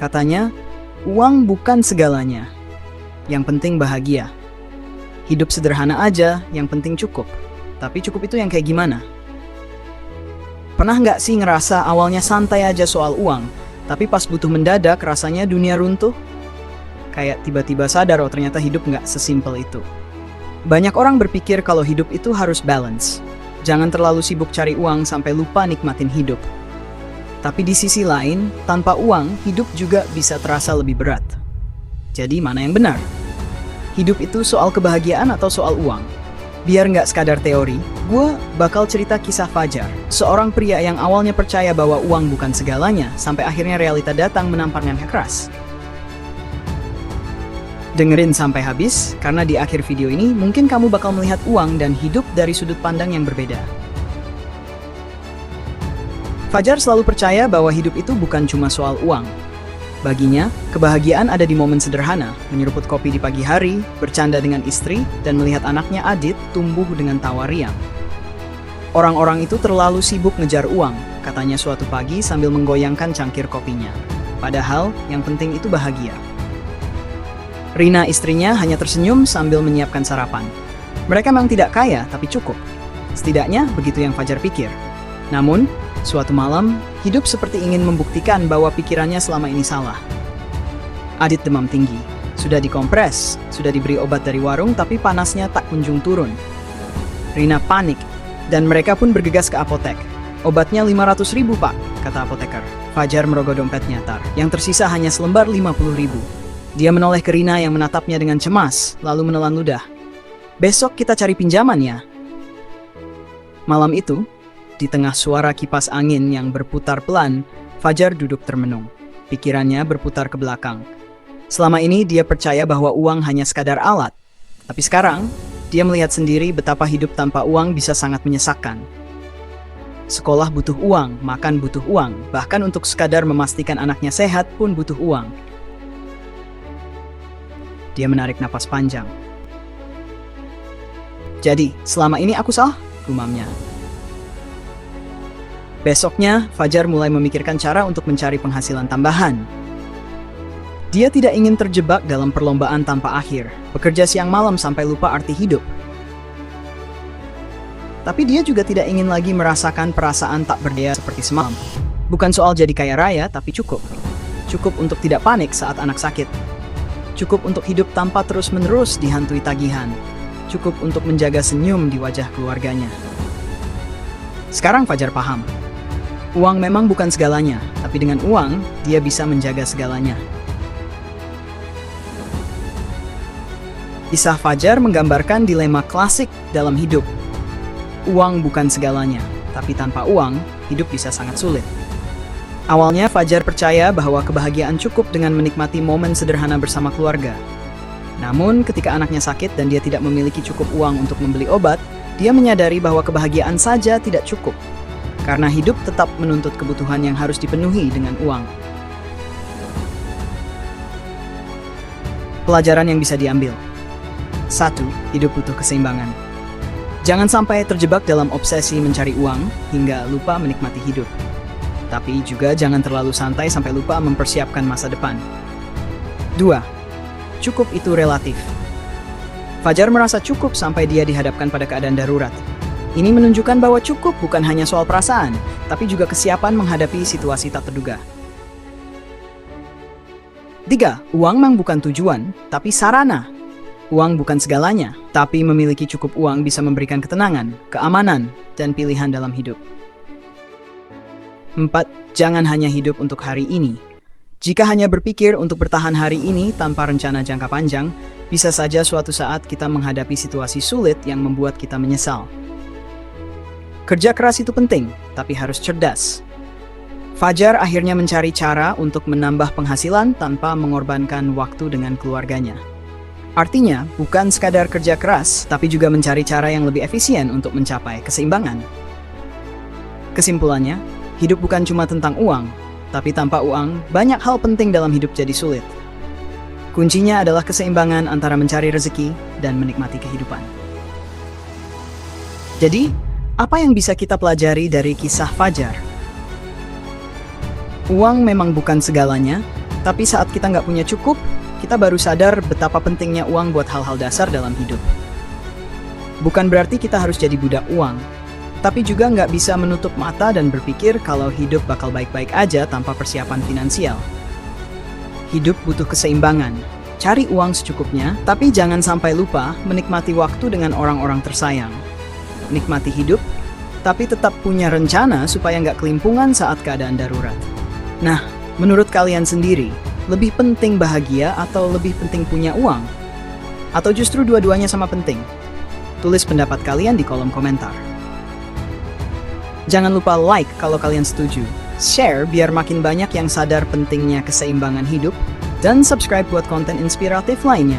Katanya, uang bukan segalanya. Yang penting bahagia. Hidup sederhana aja, yang penting cukup. Tapi cukup itu yang kayak gimana? Pernah nggak sih ngerasa awalnya santai aja soal uang, tapi pas butuh mendadak rasanya dunia runtuh? Kayak tiba-tiba sadar ternyata hidup nggak sesimpel itu. Banyak orang berpikir kalau hidup itu harus balance. Jangan terlalu sibuk cari uang sampai lupa nikmatin hidup. Tapi di sisi lain, tanpa uang, hidup juga bisa terasa lebih berat. Jadi mana yang benar? Hidup itu soal kebahagiaan atau soal uang? Biar nggak sekadar teori, gue bakal cerita kisah Fajar, seorang pria yang awalnya percaya bahwa uang bukan segalanya, sampai akhirnya realita datang menamparnya keras. Dengerin sampai habis, karena di akhir video ini mungkin kamu bakal melihat uang dan hidup dari sudut pandang yang berbeda. Fajar selalu percaya bahwa hidup itu bukan cuma soal uang. Baginya, kebahagiaan ada di momen sederhana, menyeruput kopi di pagi hari, bercanda dengan istri, dan melihat anaknya Adit tumbuh dengan tawa riang. Orang-orang itu terlalu sibuk ngejar uang, katanya suatu pagi sambil menggoyangkan cangkir kopinya. Padahal, yang penting itu bahagia. Rina istrinya hanya tersenyum sambil menyiapkan sarapan. Mereka memang tidak kaya, tapi cukup. Setidaknya, begitu yang Fajar pikir. Namun, suatu malam, hidup seperti ingin membuktikan bahwa pikirannya selama ini salah. Adit demam tinggi, sudah dikompres, sudah diberi obat dari warung tapi panasnya tak kunjung turun. Rina panik, dan mereka pun bergegas ke apotek. Obatnya 500.000 pak, kata apoteker. Fajar merogoh dompetnya yang tersisa hanya selembar 50.000. Dia menoleh ke Rina yang menatapnya dengan cemas, lalu menelan ludah. Besok kita cari pinjaman ya. Malam itu, di tengah suara kipas angin yang berputar pelan, Fajar duduk termenung. Pikirannya berputar ke belakang. Selama ini dia percaya bahwa uang hanya sekadar alat. Tapi sekarang, dia melihat sendiri betapa hidup tanpa uang bisa sangat menyesakkan. Sekolah butuh uang, makan butuh uang, bahkan untuk sekadar memastikan anaknya sehat pun butuh uang. Dia menarik napas panjang. Jadi, selama ini aku salah? Gumamnya. Besoknya, Fajar mulai memikirkan cara untuk mencari penghasilan tambahan. Dia tidak ingin terjebak dalam perlombaan tanpa akhir, bekerja siang malam sampai lupa arti hidup. Tapi dia juga tidak ingin lagi merasakan perasaan tak berdaya seperti semalam. Bukan soal jadi kaya raya, tapi cukup. Cukup untuk tidak panik saat anak sakit. Cukup untuk hidup tanpa terus-menerus dihantui tagihan. Cukup untuk menjaga senyum di wajah keluarganya. Sekarang Fajar paham. Uang memang bukan segalanya, tapi dengan uang, dia bisa menjaga segalanya. Kisah Fajar menggambarkan dilema klasik dalam hidup. Uang bukan segalanya, tapi tanpa uang, hidup bisa sangat sulit. Awalnya Fajar percaya bahwa kebahagiaan cukup dengan menikmati momen sederhana bersama keluarga. Namun ketika anaknya sakit dan dia tidak memiliki cukup uang untuk membeli obat, dia menyadari bahwa kebahagiaan saja tidak cukup. Karena hidup tetap menuntut kebutuhan yang harus dipenuhi dengan uang. Pelajaran yang bisa diambil. 1. Hidup butuh keseimbangan. Jangan sampai terjebak dalam obsesi mencari uang hingga lupa menikmati hidup. Tapi juga jangan terlalu santai sampai lupa mempersiapkan masa depan. 2. Cukup itu relatif. Fajar merasa cukup sampai dia dihadapkan pada keadaan darurat. Ini menunjukkan bahwa cukup bukan hanya soal perasaan, tapi juga kesiapan menghadapi situasi tak terduga. 3. Uang memang bukan tujuan, tapi sarana. Uang bukan segalanya, tapi memiliki cukup uang bisa memberikan ketenangan, keamanan, dan pilihan dalam hidup. 4. Jangan hanya hidup untuk hari ini. Jika hanya berpikir untuk bertahan hari ini tanpa rencana jangka panjang, bisa saja suatu saat kita menghadapi situasi sulit yang membuat kita menyesal. Kerja keras itu penting, tapi harus cerdas. Fajar akhirnya mencari cara untuk menambah penghasilan tanpa mengorbankan waktu dengan keluarganya. Artinya, bukan sekadar kerja keras, tapi juga mencari cara yang lebih efisien untuk mencapai keseimbangan. Kesimpulannya, hidup bukan cuma tentang uang, tapi tanpa uang, banyak hal penting dalam hidup jadi sulit. Kuncinya adalah keseimbangan antara mencari rezeki dan menikmati kehidupan. Jadi, apa yang bisa kita pelajari dari kisah Fajar? Uang memang bukan segalanya, Tapi saat kita nggak punya cukup, kita baru sadar betapa pentingnya uang buat hal-hal dasar dalam hidup. Bukan berarti kita harus jadi budak uang, tapi juga nggak bisa menutup mata dan berpikir kalau hidup bakal baik-baik aja tanpa persiapan finansial. Hidup butuh keseimbangan. Cari uang secukupnya, tapi jangan sampai lupa menikmati waktu dengan orang-orang tersayang. Nikmati hidup, tapi tetap punya rencana supaya nggak kelimpungan saat keadaan darurat. Nah, menurut kalian sendiri, lebih penting bahagia atau lebih penting punya uang? Atau justru dua-duanya sama penting? Tulis pendapat kalian di kolom komentar. Jangan lupa like kalau kalian setuju, share biar makin banyak yang sadar pentingnya keseimbangan hidup, dan subscribe buat konten inspiratif lainnya.